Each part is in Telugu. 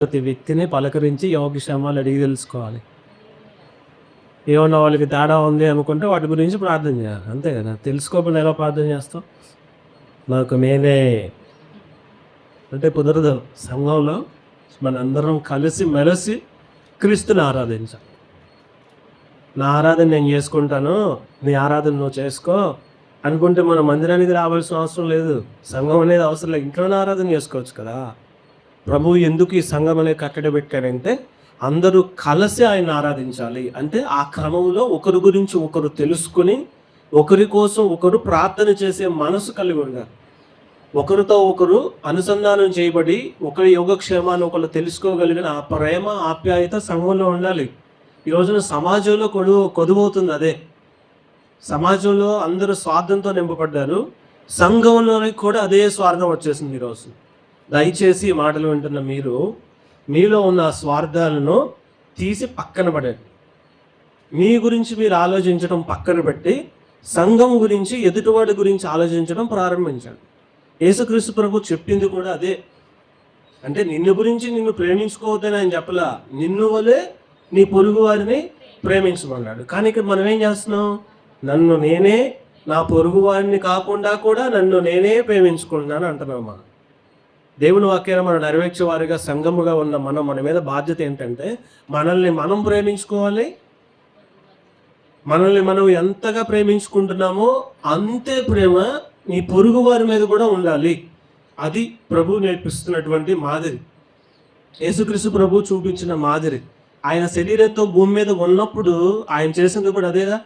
ప్రతి వ్యక్తిని పలకరించి యోగక్షేమాలు అడిగి తెలుసుకోవాలి. ఏమన్నా వాళ్ళకి తేడా ఉంది అనుకుంటే వాటి గురించి ప్రార్థన చేయాలి, అంతే కదా. తెలుసుకోకుండా ఎలా ప్రార్థన చేస్తాం? నాకు నేనే అంటే కుదరదు. సంఘంలో మనందరం కలిసి మెలిసి క్రీస్తుని ఆరాధించాలి. నా ఆరాధన నేను చేసుకుంటాను, నీ ఆరాధన నువ్వు చేసుకో అనుకుంటే మనం మందిరానికి రావాల్సిన అవసరం లేదు. సంఘం అనేది అవసరం లేదు, ఇంట్లోనే ఆరాధన చేసుకోవచ్చు కదా. ప్రభువు ఎందుకు ఈ సంఘం అనేది కట్టడి పెట్టారంటే అందరూ కలిసి ఆయన ఆరాధించాలి. అంటే ఆ క్రమంలో ఒకరి గురించి ఒకరు తెలుసుకుని ఒకరి కోసం ఒకరు ప్రార్థన చేసే మనసు కలిగి ఉండాలి. ఒకరితో ఒకరు అనుసంధానం చేయబడి ఒకరి యోగక్షేమాన్ని ఒకరు తెలుసుకోగలిగిన ఆ ప్రేమ ఆప్యాయత సంఘంలో ఉండాలి. ఈ రోజున సమాజంలో కొదువవుతుంది అదే. సమాజంలో అందరూ స్వార్థంతో నింపబడ్డారు, సంఘంలోనికి కూడా అదే స్వార్థం వచ్చేసింది ఈరోజు. దయచేసి ఈ మాటలు వింటున్న మీరు మీలో ఉన్న స్వార్థాలను తీసి పక్కన పడండి. మీ గురించి మీరు ఆలోచించడం పక్కన పెట్టి సంఘం గురించి, ఎదుటివాడి గురించి ఆలోచించడం ప్రారంభించండి. యేసుక్రీస్తు ప్రభు చెప్పింది కూడా అదే. అంటే నిన్ను గురించి నిన్ను ప్రేమించుకోవద్దని ఆయన చెప్పలా, నిన్ను వలే నీ పొరుగు వారిని ప్రేమించమన్నాడు. కానీ ఇక్కడ మనం ఏం చేస్తున్నాం? నన్ను నేనే, నా పొరుగు వారిని కాకుండా కూడా నన్ను నేనే ప్రేమించుకుంటున్నాను అంటున్నామా? దేవుని వాక్యాన్ని మనం నెరవేర్చే వారిగా సంఘముగా ఉన్న మన మీద బాధ్యత ఏంటంటే మనల్ని మనం ప్రేమించుకోవాలి. మనల్ని మనం ఎంతగా ప్రేమించుకుంటున్నామో అంతే ప్రేమ నీ పొరుగు వారి మీద కూడా ఉండాలి. అది ప్రభు నేర్పిస్తున్నటువంటి మాదిరి, యేసుక్రీస్తు ప్రభు చూపించిన మాదిరి. ఆయన శరీరంతో భూమి మీద ఉన్నప్పుడు ఆయన చేసింది కూడా అదేగా.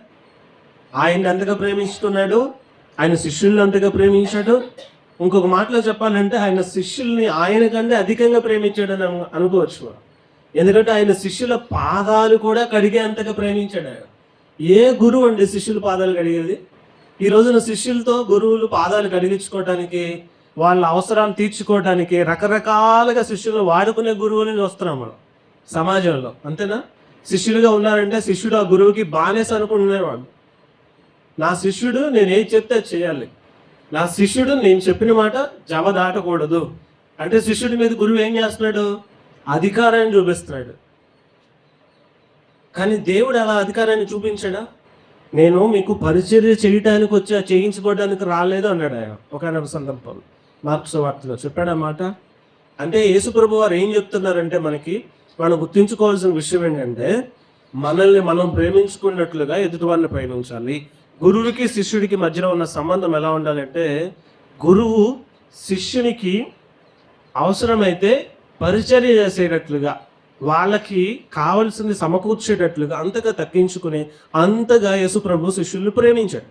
ఆయన్ని అంతగా ప్రేమించుకున్నాడు, ఆయన శిష్యుల్ని అంతగా ప్రేమించాడు. ఇంకొక మాటలో చెప్పాలంటే ఆయన శిష్యుల్ని ఆయన కంటే అధికంగా ప్రేమించాడని అనుకోవచ్చు. ఎందుకంటే ఆయన శిష్యుల పాదాలు కూడా కడిగే అంతగా ప్రేమించాడు ఆయన. ఏ గురువు అండి శిష్యుల పాదాలు కడిగేది? ఈ రోజున శిష్యులతో గురువులు పాదాలు కడిగించుకోవడానికి, వాళ్ళ అవసరాలు తీర్చుకోవడానికి రకరకాలుగా శిష్యులు వాడుకునే గురువుని చూస్తున్నాం మనం సమాజంలో, అంతేనా? శిష్యులుగా ఉన్నారంటే శిష్యుడు ఆ గురువుకి బానేసి అనుకుంటునేవాడు. నా శిష్యుడు నేను ఏది చెప్తే చేయాలి, నా శిష్యుడు నేను చెప్పిన మాట జవ దాటకూడదు అంటే శిష్యుడి మీద గురువు ఏం చేస్తున్నాడు? అధికారాన్ని చూపిస్తున్నాడు. కానీ దేవుడు అలా అధికారాన్ని చూపించాడా? నేను మీకు పరిచర్య చేయడానికి వచ్చి చేయించుకోవడానికి రాలేదు అన్నాడు ఆయన ఒకనొక సందర్భంలో. మార్కు సువార్తలో చెప్పాడన్నమాట. అంటే యేసుప్రభు వారు ఏం చెప్తున్నారంటే మనం గుర్తుంచుకోవాల్సిన విషయం ఏంటంటే మనల్ని మనం ప్రేమించుకున్నట్లుగా ఎదుటివారిని ప్రేమించాలి. గురువుకి శిష్యుడికి మధ్యలో ఉన్న సంబంధం ఎలా ఉండాలంటే గురువు శిష్యునికి అవసరమైతే పరిచర్య చేసేటట్లుగా, వాళ్ళకి కావలసింది సమకూర్చేటట్లుగా అంతగా తగ్గించుకుని అంతగా యేసు ప్రభు శిష్యుల్ని ప్రేమించాడు.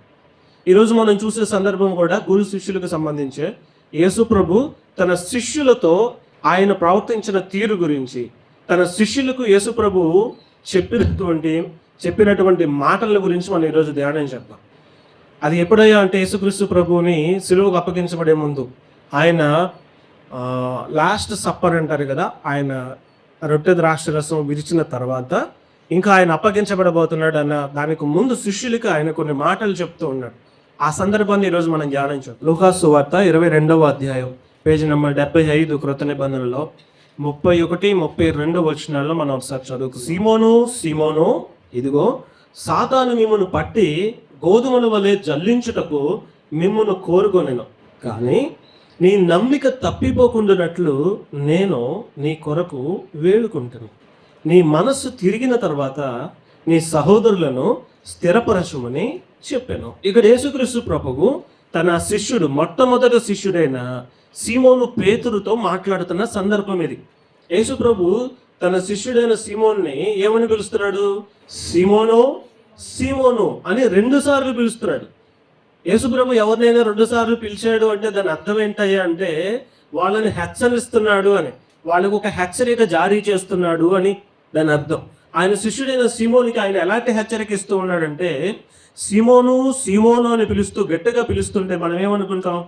ఈరోజు మనం చూసే సందర్భం కూడా గురు శిష్యులకు సంబంధించే. యేసు ప్రభు తన శిష్యులతో ఆయన ప్రవర్తించిన తీరు గురించి, తన శిష్యులకు యేసు ప్రభు చెప్పినటువంటి మాటల గురించి మనం ఈరోజు ధ్యానం చేద్దాం. అది ఎప్పుడయ్యా అంటే యేసుక్రీస్తు ప్రభువుని సిలువకు అప్పగించబడే ముందు ఆయన లాస్ట్ సప్పర్ అంటారు కదా, ఆయన రొట్టె ద్రాక్షరసం విరిచిన తర్వాత ఇంకా ఆయన అప్పగించబడబోతున్నాడు అన్న దానికి ముందు శిష్యులకి ఆయన కొన్ని మాటలు చెప్తూ ఉన్నాడు. ఆ సందర్భాన్ని ఈరోజు మనం ధ్యానించాం. లూకాసు సువార్త 22వ అధ్యాయం పేజీ నెంబర్ 75 కృత నిబంధనలో 31, 32 వచనాల్లో మనం ఒకసారి చదువుకు. సీమోను సీమోను, ఇదిగో సాతాను మిమ్మును పట్టి గోధుమల వలె జల్లించుటకు మిమ్మును కోరుకొనెను, కానీ నీ నమ్మిక తప్పిపోకుండానట్లు నేను నీ కొరకు వేడుకుంటాను. నీ మనస్సు తిరిగిన తర్వాత నీ సహోదరులను స్థిరపరచుమని చెప్పాను. ఇక్కడ యేసుక్రీస్తు ప్రభువు తన శిష్యుడు, మొట్టమొదటి శిష్యుడైన సీమోను పేతురుతో మాట్లాడుతున్న సందర్భం ఇది. యేసు ప్రభు తన శిష్యుడైన సీమోన్ని ఏమని పిలుస్తున్నాడు? సీమోను సీమోను అని 2 సార్లు పిలుస్తున్నాడు. యేసు ప్రభు ఎవరినైనా 2 సార్లు పిలిచాడు అంటే దాని అర్థం ఏంటయ్యా అంటే వాళ్ళని హెచ్చరిస్తున్నాడు అని, వాళ్ళకు ఒక హెచ్చరిక జారీ చేస్తున్నాడు అని దాని అర్థం. ఆయన శిష్యుడైన సీమోనికి ఆయన ఎలాంటి హెచ్చరిక ఇస్తూ ఉన్నాడంటే, సీమోను సీమోను అని పిలుస్తూ గట్టిగా పిలుస్తుంటే మనం ఏమనుకుంటాం?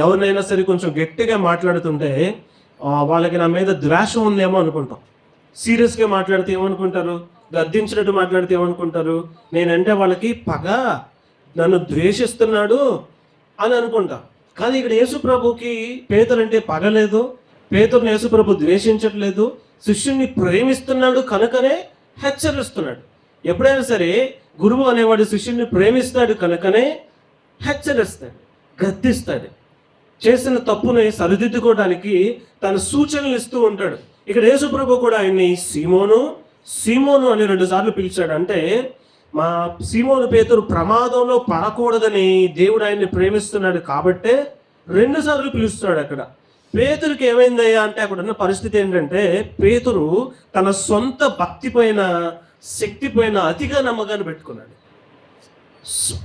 ఎవరినైనా సరే కొంచెం గట్టిగా మాట్లాడుతుంటే వాళ్ళకి నా మీద ద్వేషం ఉందేమో అనుకుంటాం. సీరియస్గా మాట్లాడితే ఏమనుకుంటారు? గద్దించినట్టు మాట్లాడితే ఏమనుకుంటారు? నేనంటే వాళ్ళకి పగ, నన్ను ద్వేషిస్తున్నాడు అని అనుకుంటా. కానీ ఇక్కడ యేసు ప్రభుకి పేతురు అంటే పగలేదు, పేతురుని యేసు ప్రభు ద్వేషించట్లేదు, శిష్యుణ్ణి ప్రేమిస్తున్నాడు కనుకనే హెచ్చరిస్తున్నాడు. ఎప్పుడైనా సరే గురువు అనేవాడు శిష్యుణ్ణి ప్రేమిస్తాడు కనుకనే హెచ్చరిస్తాడు, గద్దిస్తాడు, చేసిన తప్పుని సరిదిద్దుకోవడానికి తన సూచనలు ఇస్తూ ఉంటాడు. ఇక్కడ యేసుప్రభు కూడా ఆయన్ని సీమోను సీమోను అని 2 సార్లు పిలిచాడు. అంటే మా సీమోను పేతురు ప్రమాదంలో పడకూడదని దేవుడు ఆయన్ని ప్రేమిస్తున్నాడు కాబట్టే 2 సార్లు పిలుస్తున్నాడు. అక్కడ పేతురుకి ఏమైందయ్యా అంటే అక్కడ ఉన్న పరిస్థితి ఏంటంటే పేతురు తన సొంత భక్తి పైన, శక్తి పైన అతిగా నమ్మకాన్ని పెట్టుకున్నాడు.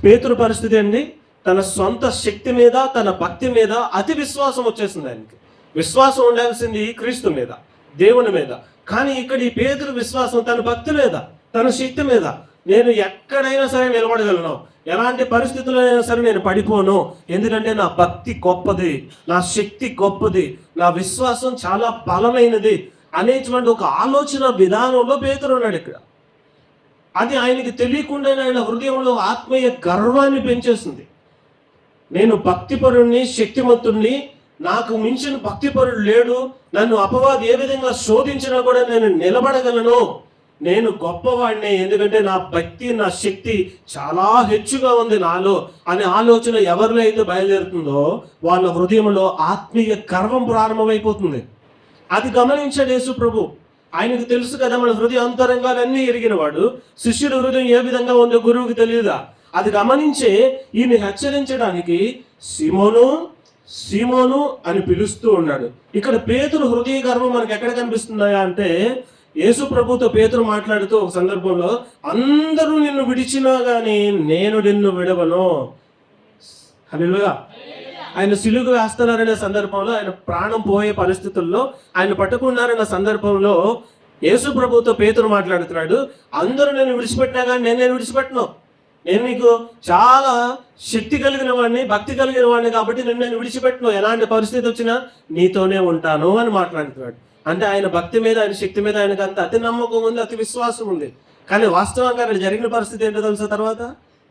పేతురు పరిస్థితి అండి, తన సొంత శక్తి మీద, తన భక్తి మీద అతి విశ్వాసం వచ్చేసింది ఆయనకి. విశ్వాసం ఉండాల్సింది క్రీస్తు మీద, దేవుని మీద. కానీ ఇక్కడ ఈ పేతురు విశ్వాసం తన భక్తి మీద, తన శక్తి మీద. నేను ఎక్కడైనా సరే నిలబడగలను, ఎలాంటి పరిస్థితుల్లో అయినా సరే నేను పడిపోను, ఎందుకంటే నా భక్తి గొప్పది, నా శక్తి గొప్పది, నా విశ్వాసం చాలా బలమైనది అనేటువంటి ఒక ఆలోచన విధానంలో పేతురు ఉన్నాడు ఇక్కడ. అది ఆయనకి తెలియకుండానే ఆయన హృదయంలో ఆత్మీయ గర్వాన్ని పెంచేస్తుంది. నేను భక్తిపరుణ్ణి, శక్తిమంతుణ్ణి, నాకు మించిన భక్తిపరుడు లేడు, నన్ను అపవాది ఏ విధంగా శోధించినా కూడా నేను నిలబడగలను, నేను గొప్పవాడిని, ఎందుకంటే నా భక్తి, నా శక్తి చాలా హెచ్చుగా ఉంది నాలో అనే ఆలోచన ఎవరిలో అయితే బయలుదేరుతుందో వాళ్ళ హృదయంలో ఆత్మీయ గర్వం ప్రారంభమైపోతుంది. అది గమనించాడు యేసు ప్రభు. ఆయనకు తెలుసు కదా మన హృదయ అంతరంగాలన్నీ ఎరిగినవాడు. శిష్యుడి హృదయం ఏ విధంగా ఉందో గురువుకి తెలియదా? అది గమనించే ఈయన హెచ్చరించడానికి సీమోను సీమోను అని పిలుస్తూ ఉన్నాడు. ఇక్కడ పేతురు హృదయ గర్వం మనకి ఎక్కడ కనిపిస్తుందా అంటే యేసు ప్రభుతో పేతురు మాట్లాడుతూ ఒక సందర్భంలో, అందరూ నిన్ను విడిచినా కానీ నేను నిన్ను విడవను. హల్లెలూయా. ఆయన సిలువ వేస్తున్నారనే సందర్భంలో, ఆయన ప్రాణం పోయే పరిస్థితుల్లో, ఆయన పట్టుకున్నారన్న సందర్భంలో యేసు ప్రభుతో పేతురు మాట్లాడుతున్నాడు, అందరూ నేను విడిచిపెట్టినా కానీ నేను విడిచిపెట్టను, నేను నీకు చాలా శక్తి కలిగిన వాడిని, భక్తి కలిగిన వాడిని, కాబట్టి నేను విడిచిపెట్టను, ఎలాంటి పరిస్థితి వచ్చినా నీతోనే ఉంటాను అని మాట్లాడుతున్నాడు. అంటే ఆయన భక్తి మీద, ఆయన శక్తి మీద ఆయనకు అంత అతి నమ్మకం ఉంది, అతి విశ్వాసం ఉంది. కానీ వాస్తవంగా అక్కడ జరిగిన పరిస్థితి ఏంటో తెలుసా? తర్వాత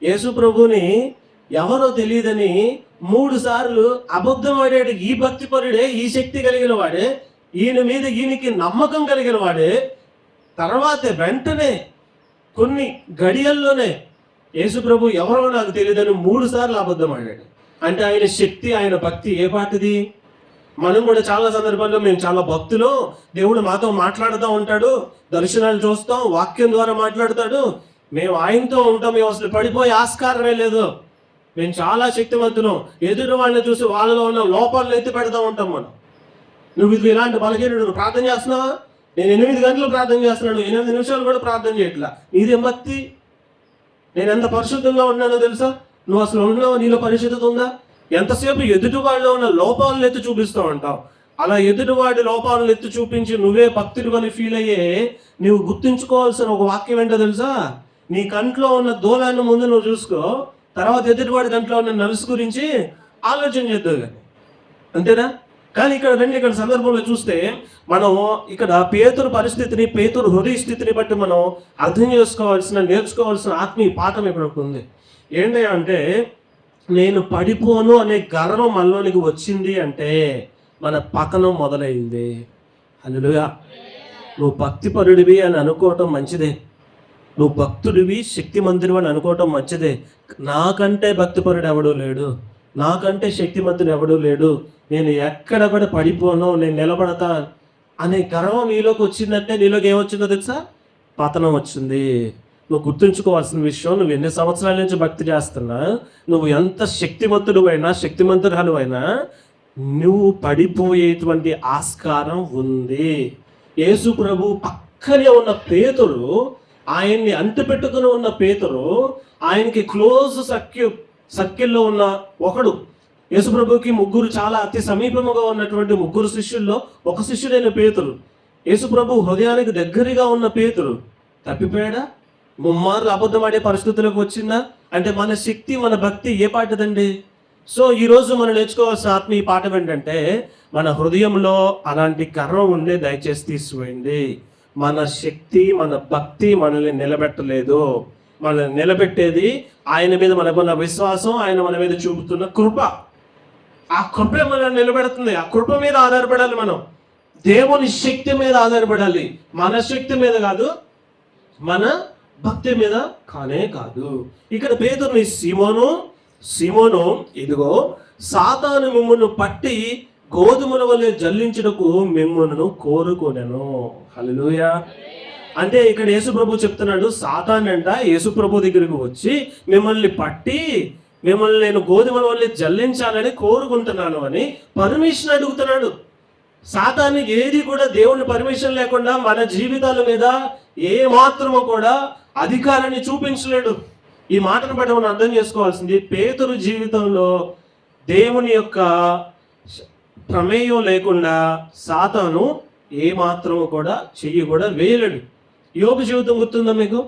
యేసు ప్రభుని ఎవరో తెలియదని 3 సార్లు అబద్ధం ఆడాడు. ఈ భక్తిపరుడే, ఈ శక్తి కలిగిన వాడే, ఈయన మీద ఈయనకి నమ్మకం కలిగిన వాడే, తర్వాత వెంటనే కొన్ని గడియల్లోనే యేసు ప్రభు ఎవరో నాకు తెలియదని 3 సార్లు అబద్ధం ఆడాడు. అంటే ఆయన శక్తి, ఆయన భక్తి ఏ పాటిది? మనం కూడా చాలా సందర్భాల్లో మేము చాలా భక్తులు, దేవుడు మాతో మాట్లాడుతూ ఉంటాడు, దర్శనాలు చూస్తాం, వాక్యం ద్వారా మాట్లాడతాడు, మేము ఆయనతో ఉంటాం, మేము అసలు పడిపోయే ఆస్కారమే లేదు, మేము చాలా శక్తివంతులం, ఎదురు వాళ్ళని చూసి వాళ్ళలో ఉన్న లోపాలను ఎత్తి పెడతా ఉంటాం మనం. నువ్వు ఇది ఇలాంటి బలహీనుడు, ప్రార్థన చేస్తున్నావా? నేను 8 గంటలు ప్రార్థన చేస్తున్నాను, 8 నిమిషాలు కూడా ప్రార్థన చేయట్లా, నీదేం భక్తి? నేను ఎంత పరిశుద్ధంగా ఉన్నానో తెలుసా? నువ్వు అసలు ఉన్నావు? నీలో పరిశుద్ధత ఉందా? ఎంతసేపు ఎదుటివాడిలో ఉన్న లోపాలను ఎత్తి చూపిస్తూ ఉంటావు. అలా ఎదుటివాడి లోపాలను ఎత్తి చూపించి నువ్వే భక్తుడు అని ఫీల్ అయ్యే నువ్వు గుర్తుంచుకోవాల్సిన ఒక వాక్యం ఏంటో తెలుసా? నీ కంట్లో ఉన్న దూలాన్ని ముందు నువ్వు చూసుకో, తర్వాత ఎదుటివాడి కంట్లో ఉన్న నలుసు గురించి ఆలోచన చేద్దావు కానీ, అంతేనా? కానీ ఇక్కడ సందర్భంలో చూస్తే మనం ఇక్కడ పేతురు పరిస్థితిని, పేతురు హృదయ స్థితిని బట్టి మనం అర్థం చేసుకోవాల్సిన, నేర్చుకోవాల్సిన ఆత్మీయ పాఠం ఇక్కడ ఉంది. ఏంటి అంటే, నేను పడిపోను అనే గర్వం మనలోనికి వచ్చింది అంటే మన పతనం మొదలైంది. హల్లెలూయా. నువ్వు భక్తిపరుడివి అని అనుకోవటం మంచిదే, నువ్వు భక్తుడివి, శక్తిమంతుడివి అని అనుకోవటం మంచిదే. నాకంటే భక్తిపరుడు ఎవడూ లేడు, నాకంటే శక్తిమంతుడు ఎవడూ లేడు, నేను ఎక్కడ కూడా పడిపోను, నేను నిలబడతా అనే గర్వం నీలోకి వచ్చిందంటే నీలోకి ఏమొచ్చిందో తెలుసా? పతనం వచ్చింది. నువ్వు గుర్తుంచుకోవాల్సిన విషయం, నువ్వు ఎన్ని సంవత్సరాల నుంచి భక్తి చేస్తున్నా, నువ్వు ఎంత శక్తిమంతుడు అయినా, శక్తిమంతురాలు అయినా, నువ్వు పడిపోయేటువంటి ఆస్కారం ఉంది. యేసు ప్రభు పక్కనే ఉన్న పేతురు, ఆయన్ని అంటిపెట్టుకుని ఉన్న పేతురు, ఆయనకి క్లోజ్ సర్కిల్లో ఉన్న ఒకడు. యేసు ప్రభుకి 3 చాలా అతి సమీపముగా ఉన్నటువంటి 3 శిష్యుల్లో ఒక శిష్యుడైన పేతురు, యేసు ప్రభు హృదయానికి దగ్గరగా ఉన్న పేతురు తప్పిపోయాడా? 3 మార్లు అబద్ధం ఆడే పరిస్థితులకు వచ్చిందా? అంటే మన శక్తి, మన భక్తి ఏ పాటదండి? సో ఈరోజు మనం నేర్చుకోవాల్సిన ఆత్మీయ పాఠం ఏంటంటే, మన హృదయంలో అలాంటి గర్వం ఉండే దయచేసి తీసివేయండి. మన శక్తి, మన భక్తి మనల్ని నిలబెట్టలేదు. మనల్ని నిలబెట్టేది ఆయన మీద మనకున్న విశ్వాసం, ఆయన మన మీద చూపుతున్న కృప. ఆ కృపే మనల్ని నిలబెడుతుంది. ఆ కృప మీద ఆధారపడాలి మనం. దేవుని శక్తి మీద ఆధారపడాలి, మన శక్తి మీద కాదు, మన భక్తి మీద కానే కాదు. ఇక్కడ పేతురుని సీమోను ఇదిగో సాతాను మిమ్మును పట్టి గోధుమల వలె జల్లించుటకు మిమ్మును కోరుకొనెను. హల్లెలూయా. అంటే ఇక్కడ యేసుప్రభు చెప్తున్నాడు, సాతాను అంట యేసుప్రభు దగ్గరికి వచ్చి మిమ్మల్ని పట్టి మిమ్మల్ని నేను గోధుమల వల్ల జల్లించాలని కోరుకుంటున్నాను అని పర్మిషన్ అడుగుతున్నాడు. సాతానికి ఏది కూడా దేవుని పర్మిషన్ లేకుండా మన జీవితాల మీద ఏ మాత్రము కూడా అధికారాన్ని చూపించలేడు. ఈ మాటను బట్టి మనం అర్థం చేసుకోవాల్సింది, పేతురు జీవితంలో దేవుని యొక్క ప్రమేయం లేకుండా సాతాను ఏ మాత్రము కూడా చెయ్యి కూడా వేయలేడు. యోబు జీవితం గుర్తుందా మీకు?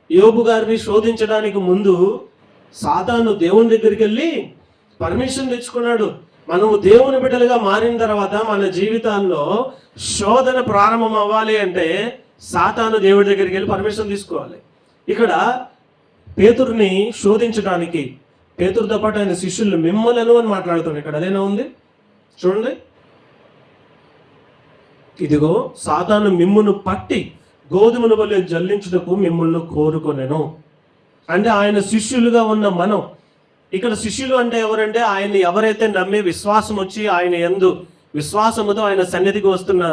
యోబు గారిని శోధించడానికి ముందు సాతాను దేవుని దగ్గరికి వెళ్ళి పర్మిషన్ తెచ్చుకున్నాడు. మనము దేవుని బిడ్డలుగా మారిన తర్వాత మన జీవితాల్లో శోధన ప్రారంభం అవ్వాలి అంటే సాతాను దేవుడి దగ్గరికి వెళ్ళి పర్మిషన్ తీసుకోవాలి. ఇక్కడ పేతురుని శోధించడానికి పేతురుతో పాటు ఆయన శిష్యులు మిమ్మలను అని మాట్లాడుతున్నాడు. ఇక్కడ అదేనా ఉంది చూడండి, ఇదిగో సాతాను మిమ్మును పట్టి గోధుమల వలె జల్లించుటకు మిమ్మల్ని కోరుకొనెను. అంటే ఆయన శిష్యులుగా ఉన్న మనం, ఇక్కడ శిష్యులు అంటే ఎవరంటే ఆయన ఎవరైతే నమ్మి విశ్వాసం వచ్చి ఆయన యందు విశ్వాసముతో ఆయన సన్నిధికి వస్తున్న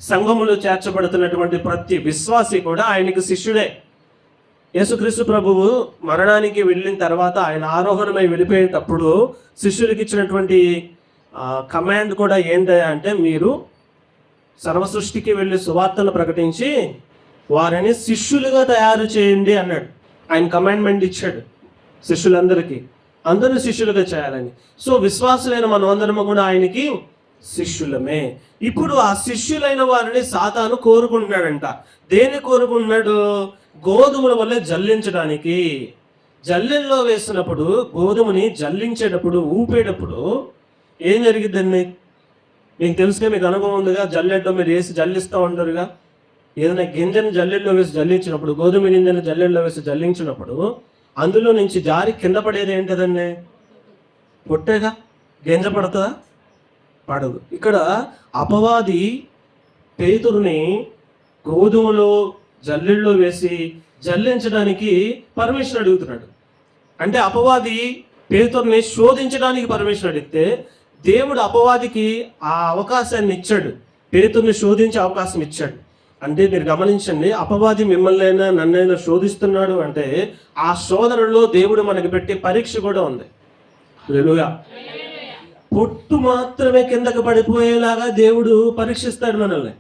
సంఘములో చేర్చబడుతున్నటువంటి ప్రతి విశ్వాసి కూడా ఆయనకి శిష్యుడే. యేసుక్రీస్తు ప్రభువు మరణానికి వెళ్ళిన తర్వాత ఆయన ఆరోహణమై వెళ్ళిపోయేటప్పుడు శిష్యులకి ఇచ్చినటువంటి కమాండ్ కూడా ఏంటంటే, మీరు సర్వ సృష్టికి వెళ్ళి సువార్తను ప్రకటించి వారిని శిష్యులుగా తయారు చేయండి అన్నాడు. ఆయన కమాండ్మెంట్ ఇచ్చాడు శిష్యులందరికీ, అందరూ శిష్యులుగా చేయాలని. సో విశ్వాసులైన మనం అందరము కూడా ఆయనకి శిష్యులమే. ఇప్పుడు ఆ శిష్యులైన వారిని సాతాను కోరుకుంటున్నాడంట. దేన్ని కోరుకుంటున్నాడు? గోధుమల వల్ల జల్లించడానికి. జల్లెల్లో వేసినప్పుడు గోధుమని జల్లించేటప్పుడు ఊపేటప్పుడు ఏం జరిగిద్దండి మీకు తెలుసుగా, మీకు అనుభవం ఉందిగా. జల్లెడ్లో మీరు వేసి జల్లిస్తూ ఉంటారుగా. ఏదైనా గింజను జల్లెల్లో వేసి జల్లించినప్పుడు, గోధుమ గింజను జల్లెల్లో వేసి జల్లించినప్పుడు అందులో నుంచి జారి కింద పడేది ఏంటదండి? పొట్టేగా. గింజ పడుతుందా? పడదు. ఇక్కడ అపవాది పేతురుని గోధుమలో జల్లెల్లో వేసి జల్లించడానికి పర్మిషన్ అడుగుతున్నాడు. అంటే అపవాది పేతురుని శోధించడానికి పర్మిషన్ అడిగితే దేవుడు అపవాదికి ఆ అవకాశాన్ని ఇచ్చాడు, పేతురుని శోధించే అవకాశం ఇచ్చాడు. అంటే మీరు గమనించండి, అపవాది మిమ్మల్నైనా నన్నైనా శోధిస్తున్నాడు అంటే ఆ శోధనలో దేవుడు మనకి పెట్టే పరీక్ష కూడా ఉంది. హల్లెలూయా. పొట్టు మాత్రమే కిందకి పడిపోయేలాగా దేవుడు పరీక్షిస్తాడు మనల్ని.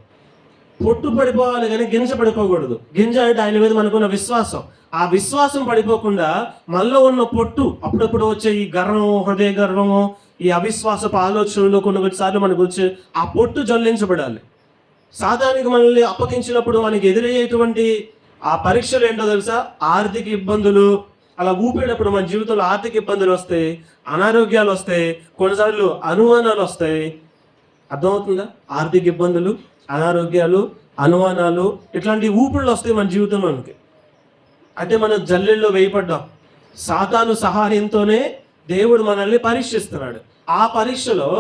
పొట్టు పడిపోవాలి కానీ గింజ పడిపోకూడదు. గింజ అంటే ఆయన మీద మనకున్న విశ్వాసం. ఆ విశ్వాసం పడిపోకుండా మనలో ఉన్న పొట్టు, అప్పుడప్పుడు వచ్చే ఈ గర్వం, హృదయ గర్వము, ఈ అవిశ్వాసపు ఆలోచనలు కొన్నిసార్లు మనకు వచ్చే ఆ పొట్టు జల్లించబడాలి. సాతానికి మనల్ని అప్పగించినప్పుడు మనకి ఎదురయ్యేటువంటి ఆ పరీక్షలు ఏంటో తెలుసా? ఆర్థిక ఇబ్బందులు. అలా ఊపేటప్పుడు మన జీవితంలో ఆర్థిక ఇబ్బందులు వస్తాయి, అనారోగ్యాలు వస్తాయి, కొన్నిసార్లు అనుమానాలు వస్తాయి. అర్థమవుతుందా? ఆర్థిక ఇబ్బందులు, అనారోగ్యాలు, అనుమానాలు, ఇట్లాంటి ఊపిళ్ళు వస్తాయి మన జీవితంలోనికి. అంటే మనం జల్లెల్లో వేయపడ్డాం. సాతాను సహాయంతోనే దేవుడు మనల్ని పరీక్షిస్తున్నాడు. ఆ పరీక్షలో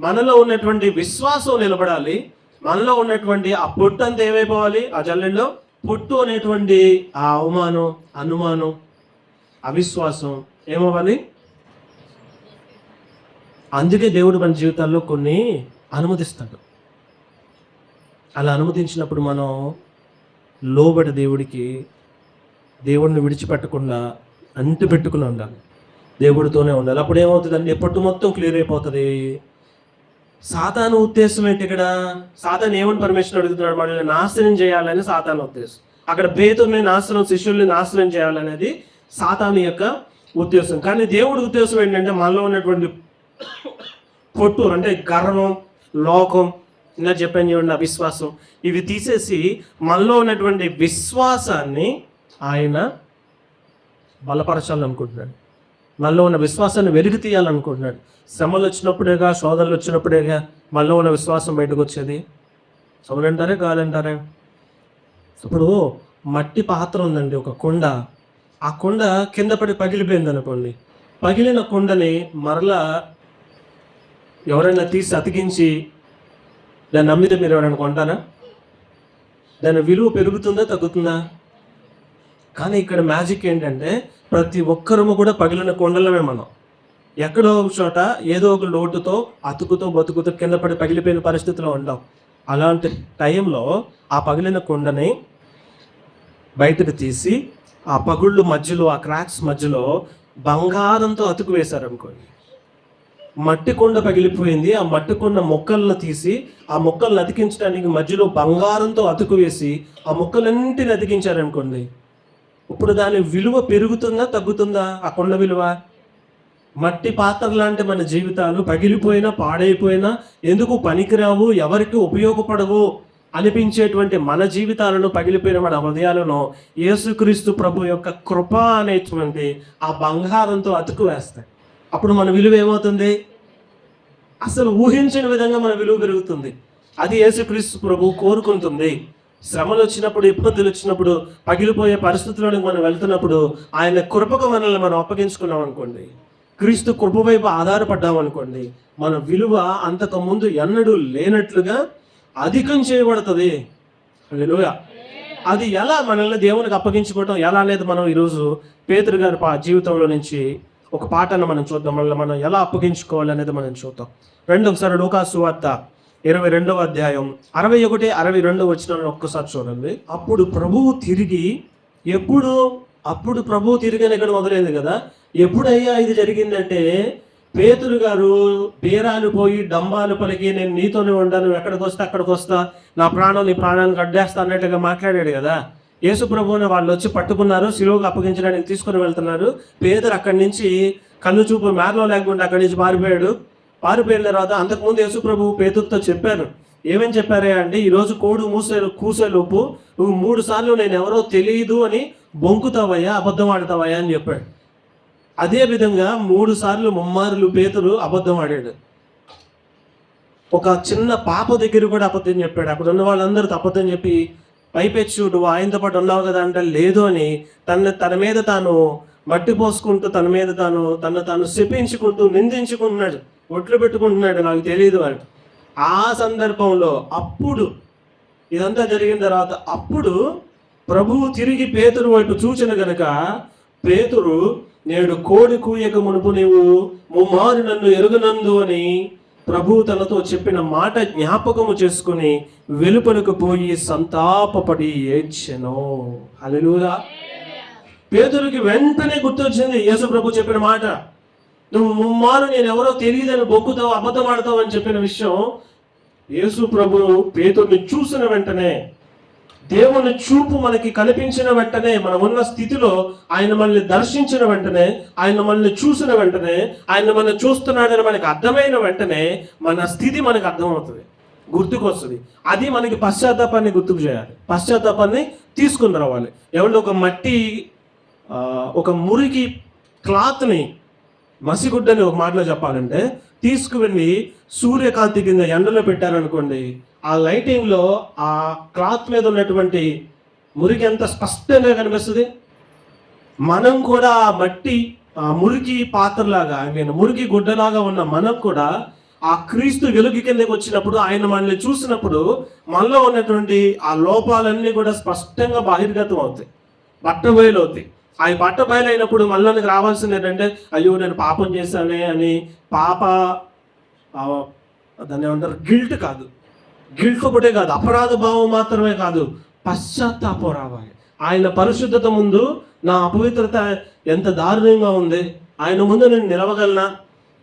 మనలో ఉన్నటువంటి విశ్వాసం నిలబడాలి. మనలో ఉన్నటువంటి ఆ పొట్టు అంతా ఏమైపోవాలి? ఆ జల్లెల్లో పొట్టు అనేటువంటి ఆ అవమానం, అనుమానం, అవిశ్వాసం ఏమవ్వాలి? అందుకే దేవుడు మన జీవితాల్లో కొన్ని అనుమతిస్తాడు. అలా అనుమతించినప్పుడు మనం లోబడి దేవుడిని విడిచిపెట్టకుండా అంటు పెట్టుకుని ఉండాలి, దేవుడితోనే ఉండాలి. అప్పుడు ఏమవుతుందండి? పొట్టు మొత్తం క్లియర్ అయిపోతుంది. సాతాను ఉద్దేశం ఏంటి ఇక్కడ? సాతాను ఏమని పర్మిషన్ అడుగుతున్నాడు? మనల్ని నాశనం చేయాలని సాతాను ఉద్దేశం. అక్కడ పేతురుని నాశనం, శిష్యుల్ని నాశనం చేయాలనేది సాతాను యొక్క ఉద్దేశం. కానీ దేవుడి ఉద్దేశం ఏంటంటే మనలో ఉన్నటువంటి పొట్టు, అంటే గర్వం, లోకం, ఇంకా చెప్పాను చూడండి, అవిశ్వాసం, ఇవి తీసేసి మనలో ఉన్నటువంటి విశ్వాసాన్ని ఆయన బలపరచాలనుకుంటున్నాడు. మనలో ఉన్న విశ్వాసాన్ని వెలికి తీయాలనుకుంటున్నాడు. శ్రమలు వచ్చినప్పుడేగా, శోధనలు వచ్చినప్పుడేగా మనలో ఉన్న విశ్వాసం బయటకు వచ్చేది. అవునంటారే కాదంటారే? ఇప్పుడు మట్టి పాత్ర ఉందండి, ఒక కుండ. ఆ కుండ కింద పడి పగిలిపోయింది అనుకోండి. పగిలిన కుండని మరలా ఎవరైనా తీసి అతికించి దాన్ని నమ్మితే మీరు ఎవరైనా కొంటారా? దాని విలువ పెరుగుతుందా తగ్గుతుందా? కానీ ఇక్కడ మ్యాజిక్ ఏంటంటే ప్రతి ఒక్కరము కూడా పగిలిన కొండలమే మనం. ఎక్కడో ఒక చోట ఏదో ఒక లోటుతో అతుకుతో బతుకుతో కింద పడి పగిలిపోయిన పరిస్థితిలో ఉంటాం. అలాంటి టైంలో ఆ పగిలిన కొండని బయటకు తీసి ఆ పగుళ్ళు మధ్యలో, ఆ క్రాక్స్ మధ్యలో బంగారంతో అతుకు వేశారనుకోండి. మట్టి కొండ పగిలిపోయింది, ఆ మట్టి కొండ మొక్కలను తీసి ఆ మొక్కలను అతికించడానికి మధ్యలో బంగారంతో అతుకు వేసి ఆ మొక్కలన్నింటిని అతికించారనుకోండి. ఇప్పుడు దాని విలువ పెరుగుతుందా తగ్గుతుందా? ఆ కొండ విలువ. మట్టి పాత్ర లాంటి మన జీవితాలు పగిలిపోయినా పాడైపోయినా ఎందుకు పనికిరావు, ఎవరికి ఉపయోగపడవు అనిపించేటువంటి మన జీవితాలను, పగిలిపోయిన మన హృదయాలను యేసుక్రీస్తు ప్రభు యొక్క కృప అనేటువంటి ఆ బంగారంతో అతుకు వేస్తాయి. అప్పుడు మన విలువ ఏమవుతుంది? అసలు ఊహించిన విధంగా మన విలువ పెరుగుతుంది. అది యేసుక్రీస్తు ప్రభు కోరుకుంటుంది. శ్రమలు వచ్చినప్పుడు, ఇబ్బందులు వచ్చినప్పుడు, పగిలిపోయే పరిస్థితుల్లోకి మనం వెళ్తున్నప్పుడు ఆయన కృపకు మనల్ని మనం అప్పగించుకున్నాం అనుకోండి, క్రీస్తు కృప వైపు ఆధారపడ్డాం అనుకోండి, మన విలువ అంతకుముందు ఎన్నడూ లేనట్లుగా అధికం చేయబడుతుంది. హల్లెలూయా. అది ఎలా మనల్ని దేవునికి అప్పగించుకోవటం ఎలా అనేది మనం ఈరోజు పేతురు గారి జీవితంలో నుంచి ఒక పాఠాన్ని మనం చూద్దాం. మనం ఎలా అప్పగించుకోవాలి అనేది మనం చూద్దాం. ఒకసారి లూకాసు వార్త 22వ అధ్యాయం 61, 62 వచనాలను ఒక్కసారి చూడండి. అప్పుడు ప్రభువు తిరిగి అని ఇక్కడ మొదలైంది కదా. ఎప్పుడయ్యా ఇది జరిగిందంటే, పేతురు గారు బేరాలు పోయి డంబాలు పలికి నేను నీతోనే ఉండాను, ఎక్కడికి వస్తా అక్కడికి వస్తా, నా ప్రాణం నీ ప్రాణానికి అడ్డేస్తా అన్నట్టుగా మాట్లాడాడు కదా. యేసు ప్రభువుని వాళ్ళు వచ్చి పట్టుకున్నారు, సిలువకు అప్పగించడానికి తీసుకుని వెళ్తున్నారు. పేతురు అక్కడి నుంచి కన్ను చూపు మేరలో లేకుండా అక్కడి నుంచి పారిపోయిన తర్వాత అంతకుముందు యేసు ప్రభువు పేతురుతో చెప్పారు. ఏమేమి చెప్పారే అంటే, ఈరోజు కోడు కూసేలోపు నువ్వు 3 సార్లు నేను ఎవరో తెలియదు అని బొంకుతావయ్యా, అబద్ధం ఆడతావయ్యా అని చెప్పాడు. అదే విధంగా 3 సార్లు ముమ్మారులు పేతురు అబద్ధం ఆడాడు. ఒక చిన్న పాప దగ్గర కూడా అబద్ధం చెప్పాడు. అక్కడ ఉన్న వాళ్ళందరూ అబద్ధం చెప్పి పైపెచ్చు నువ్వు ఆయనతో పాటు ఉన్నావు కదా అంటే లేదు అని తన మీద తాను మట్టి పోసుకుంటూ తను తాను శపించుకుంటూ నిందించుకుంటున్నాడు, ఒట్లు పెట్టుకుంటున్నాడు, నాకు తెలియదు అని. ఆ సందర్భంలో అప్పుడు ఇదంతా జరిగిన తర్వాత అప్పుడు ప్రభువు తిరిగి పేతురు వైపు చూచిన గనుక, పేతురు నేడు కోడి కూయక మునుపు నీవు ముమ్మారు నన్ను ఎరుగనందు అని ప్రభువు తనతో చెప్పిన మాట జ్ఞాపకము చేసుకుని వెలుపలకు పోయి సంతాపపడి ఏడ్చెను. హల్లెలూయా. పేతురుకి వెంటనే గుర్తొచ్చింది యేసు ప్రభు చెప్పిన మాట. నువ్వు ముమ్మారు నేను ఎవరో తెలియదని బొక్కుతావు, అబద్ధం ఆడతావు అని చెప్పిన విషయం యేసు ప్రభు పేతురుని చూసిన వెంటనే, దేవుని చూపు మనకి కనిపించిన వెంటనే, మనం ఉన్న స్థితిలో ఆయన మనల్ని దర్శించిన వెంటనే, ఆయన మనల్ని చూసిన వెంటనే, ఆయన మనల్ని చూస్తున్నాడని మనకి అర్థమైన వెంటనే మన స్థితి మనకు అర్థమవుతుంది, గుర్తుకొస్తుంది. అది మనకి పశ్చాత్తాపాన్ని గుర్తుకు చేయాలి, పశ్చాత్తాపాన్ని తీసుకుని రావాలి. ఎవరు ఒక మురికి క్లాత్ని, మసిగుడ్డని ఒక మాటలో చెప్పాలంటే తీసుకువెళ్ళి సూర్యకాంతి కింద ఎండలో పెట్టారనుకోండి, ఆ లైటింగ్లో ఆ క్లాత్ మీద ఉన్నటువంటి మురికి ఎంత స్పష్టంగా కనిపిస్తుంది. మనం కూడా ఆ మురికి పాత్రలాగా, మురికి గుడ్డలాగా ఉన్న మనం కూడా ఆ క్రీస్తు వెలుగు కిందకి వచ్చినప్పుడు, ఆయన మనల్ని చూసినప్పుడు మనలో ఉన్నటువంటి ఆ లోపాలన్నీ కూడా స్పష్టంగా బహిర్గతం అవుతాయి, బట్టబయలవుతాయి. ఆ బట్టబయలైనప్పుడు మనలోనికి రావాల్సింది ఏంటంటే, అయ్యో నేను పాపం చేశానే అని దాన్ని ఏమంటారు, గిల్ట్ ఒకటే కాదు, అపరాధ భావం మాత్రమే కాదు, పశ్చాత్తాపం రావాలి. ఆయన పరిశుద్ధత ముందు నా అపవిత్రత ఎంత దారుణంగా ఉంది, ఆయన ముందు నేను నిలవగలనా?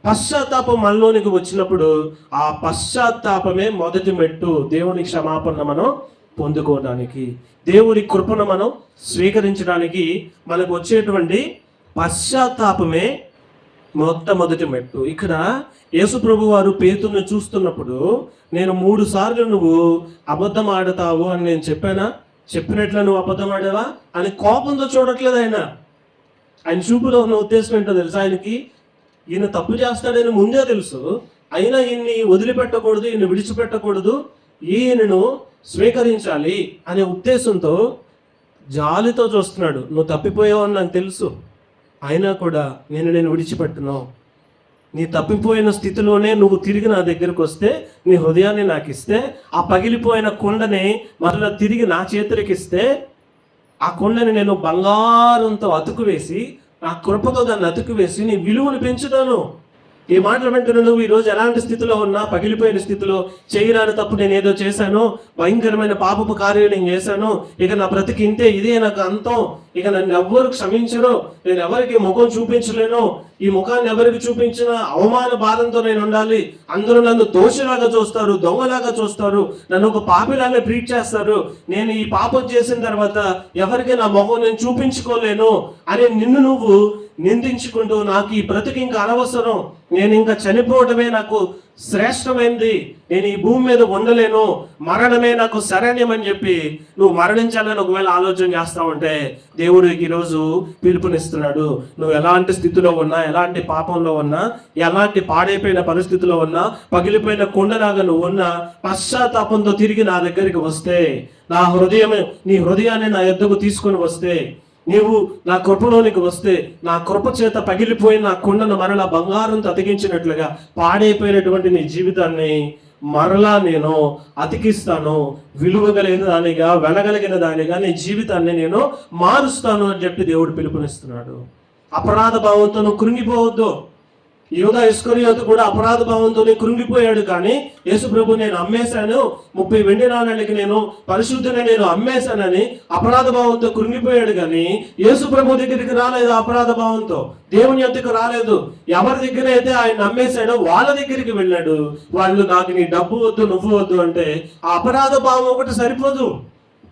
పశ్చాత్తాపం మనలోనికి వచ్చినప్పుడు ఆ పశ్చాత్తాపమే మొదటి మెట్టు దేవుని క్షమాపణ మనం పొందుకోవడానికి, దేవుని కృపను మనం స్వీకరించడానికి మనకు వచ్చేటువంటి పశ్చాత్తాపమే మొట్టమొదటి మెట్టు. ఇక్కడ యేసు ప్రభు వారు పేతురుని చూస్తున్నప్పుడు, నేను 3 సార్లు నువ్వు అబద్ధం ఆడతావు అని నేను చెప్పినట్లు నువ్వు అబద్ధం ఆడావా అని కోపంతో చూడట్లేదు. ఆయన చూపులో ఉన్న ఉద్దేశం ఏంటో తెలుసు. ఆయనకి ఈయన తప్పు చేస్తాడని ముందే తెలుసు, అయినా ఈయన్ని వదిలిపెట్టకూడదు, ఈయన విడిచిపెట్టకూడదు, ఈయనను స్వీకరించాలి అనే ఉద్దేశంతో జాలితో చూస్తున్నాడు. నువ్వు తప్పిపోయావు అని నాకు తెలుసు, అయినా కూడా నేను విడిచిపెట్టును, నీ తప్పిపోయిన స్థితిలోనే నువ్వు తిరిగి నా దగ్గరకు వస్తే, నీ హృదయాన్ని నాకు ఇస్తే, ఆ పగిలిపోయిన కొండని మరలా తిరిగి నా చేతులకి ఇస్తే, ఆ కొండని నేను బంగారంతో అతుకు వేసి, నా కృపతో దాన్ని అతుకు వేసి నీ విలువను పెంచుతాను. ఈ మాటలు వెంటనే నువ్వు ఈరోజు ఎలాంటి స్థితిలో ఉన్నా, పగిలిపోయిన స్థితిలో, చేయరాని తప్పు నేను ఏదో చేశాను, భయంకరమైన పాపపు కార్యం నేను చేశాను, ఇక నా బ్రతికి ఇంతే, ఇదే నాకు అంతం, ఇక నన్ను ఎవ్వరు క్షమించరు, నేను ఎవరికి ముఖం చూపించలేను, ఈ ముఖాన్ని ఎవరికి చూపించిన అవమాన బాధంతో నేను ఉండాలి, అందరూ నన్ను దోషిలాగా చూస్తారు, దొంగలాగా చూస్తారు, నన్ను ఒక పాపిలాగా ట్రీట్ చేస్తారు, నేను ఈ పాపం చేసిన తర్వాత ఎవరికి నా ముఖం నేను చూపించుకోలేను అని నిన్ను నువ్వు నిందించుకుంటూ, నాకు ఈ బ్రతుకు ఇంకా అనవసరం, నేను ఇంకా చనిపోవడమే నాకు శ్రేష్టమైంది, నేను ఈ భూమి మీద ఉండలేను, మరణమే నాకు శరణ్యమని చెప్పి నువ్వు మరణించాలని ఒకవేళ ఆలోచన చేస్తా ఉంటే, దేవుడు ఈరోజు పిలుపునిస్తున్నాడు. నువ్వు ఎలాంటి స్థితిలో ఉన్నా, ఎలాంటి పాపంలో ఉన్నా, ఎలాంటి పాడైపోయిన పరిస్థితిలో ఉన్నా, పగిలిపోయిన కొండలాగా నువ్వు ఉన్నా, పశ్చాత్తాపంతో తిరిగి నా దగ్గరికి వస్తే, నీ హృదయాన్ని నా యొద్దకు తీసుకొని వస్తే, నీవు నా కృపలోనికి వస్తే, నా కృప చేత పగిలిపోయిన నా కొండను మరలా బంగారంతో అతికించినట్లుగా పాడైపోయినటువంటి నీ జీవితాన్ని మరలా నేను అతికిస్తాను, విలువగలిగిన దానిగా, వెనగలిగిన దానిగా నీ జీవితాన్ని నేను మారుస్తాను అని చెప్పి దేవుడు పిలుపునిస్తున్నాడు. అపరాధ భావంతో నువ్వు కృంగిపోవద్దు. యూదా ఇస్కరియోతు కూడా అపరాధ భావంతోనే కృంగిపోయాడు. కానీ యేసు ప్రభు నేను అమ్మేశాను, 30 వెండి నాణాలకి నేను పరిశుద్ధిని నేను అమ్మేశానని అపరాధ భావంతో కృంగిపోయాడు. కానీ యేసు ప్రభు దగ్గరికి రాలేదు, అపరాధ భావంతో దేవుని యొద్దకు రాలేదు. ఎవరి దగ్గర అయితే ఆయన అమ్మేశాడో వాళ్ళ దగ్గరికి వెళ్ళాడు. వాళ్ళు నాకు నీ డబ్బు వద్దు, నువ్వు వద్దు అంటే ఆ అపరాధ భావం ఒకటి సరిపోదు,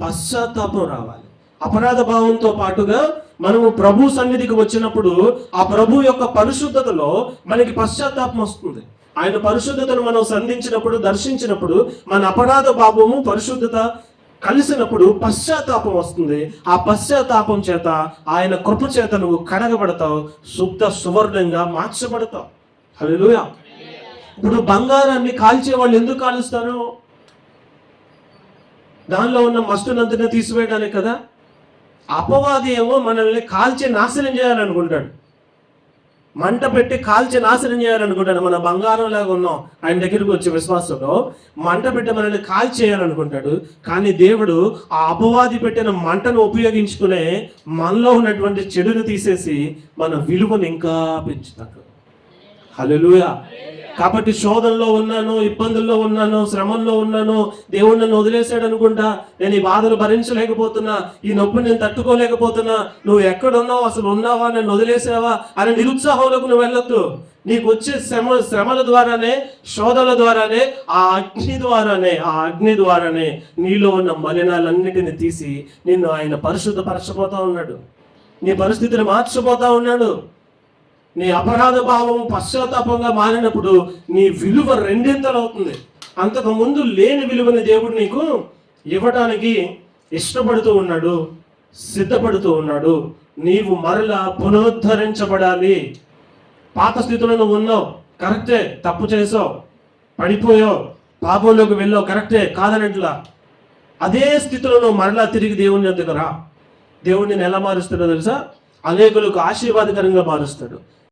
పశ్చాత్తాపం రావాలి. అపరాధ భావంతో పాటుగా మనము ప్రభు సన్నిధికి వచ్చినప్పుడు ఆ ప్రభు యొక్క పరిశుద్ధతలో మనకి పశ్చాత్తాపం వస్తుంది. ఆయన పరిశుద్ధతను మనం సంధించినప్పుడు, దర్శించినప్పుడు మన అపరాధ భావము, పరిశుద్ధత కలిసినప్పుడు పశ్చాత్తాపం వస్తుంది. ఆ పశ్చాత్తాపం చేత, ఆయన కృప చేత నువ్వు కడగబడతావు, శుద్ధ సువర్ణంగా మార్చబడతావు. హల్లెలూయా. ఇప్పుడు బంగారాన్ని కాల్చే వాళ్ళు ఎందుకు కాలుస్తారు? దానిలో ఉన్న మస్టునంతనే తీసివేయడానికి కదా. అపవాది ఏమో మనల్ని కాల్చి నాశనం చేయాలనుకుంటాడు, మంట పెట్టి కాల్చి నాశనం చేయాలనుకుంటాడు. మన బంగారం లాగా ఉన్నాం, ఆయన దగ్గరికి వచ్చే విశ్వాసంలో మంట పెట్టి మనల్ని కాల్చి చేయాలనుకుంటాడు. కానీ దేవుడు ఆ అపవాది పెట్టిన మంటను ఉపయోగించుకునే మనలో ఉన్నటువంటి చెడును తీసేసి మన విలువను ఇంకా పెంచుతాడు. హల్లెలూయా. కాబట్టి శోధనలో ఉన్నాను, ఇబ్బందుల్లో ఉన్నాను, శ్రమంలో ఉన్నాను, దేవుడు నన్ను వదిలేశాడు అనుకుంటా, నేను ఈ బాధలు భరించలేకపోతున్నా, ఈ నొప్పి నేను తట్టుకోలేకపోతున్నా, నువ్వు ఎక్కడున్నావు, అసలు ఉన్నావా, నన్ను వదిలేసావా అని నిరుత్సాహంలోకి నువ్వు వెళ్ళొద్దు. నీకు వచ్చే శ్రమల ద్వారానే, శోధనల ద్వారానే, ఆ అగ్ని ద్వారానే నీలో ఉన్న మలినాలన్నిటిని తీసి నిన్ను ఆయన పరిశుద్ధపరచబోతా ఉన్నాడు. నీ పరిస్థితిని మార్చబోతా ఉన్నాడు. నీ అపరాధ భావం పశ్చాత్తాపంగా మారినప్పుడు నీ విలువ రెండింతలు అవుతుంది. అంతకు ముందు లేని విలువని దేవుడు నీకు ఇవ్వడానికి ఇష్టపడుతూ ఉన్నాడు, సిద్ధపడుతూ ఉన్నాడు. నీవు మరలా పునరుద్ధరించబడాలి. పాత స్థితిలో నువ్వు ఉన్నావు, కరెక్టే, తప్పు చేసావు, పడిపోయావు, పాపంలోకి వెళ్ళావు, కరెక్టే, కాదనట్లా. అదే స్థితిలో నువ్వు మరలా తిరిగి దేవుని వద్దకు రా. దేవుడు నేను ఎలా మారుస్తాడో తెలుసా? అనేకులకు ఆశీర్వాదకరంగా మారుస్తాడు.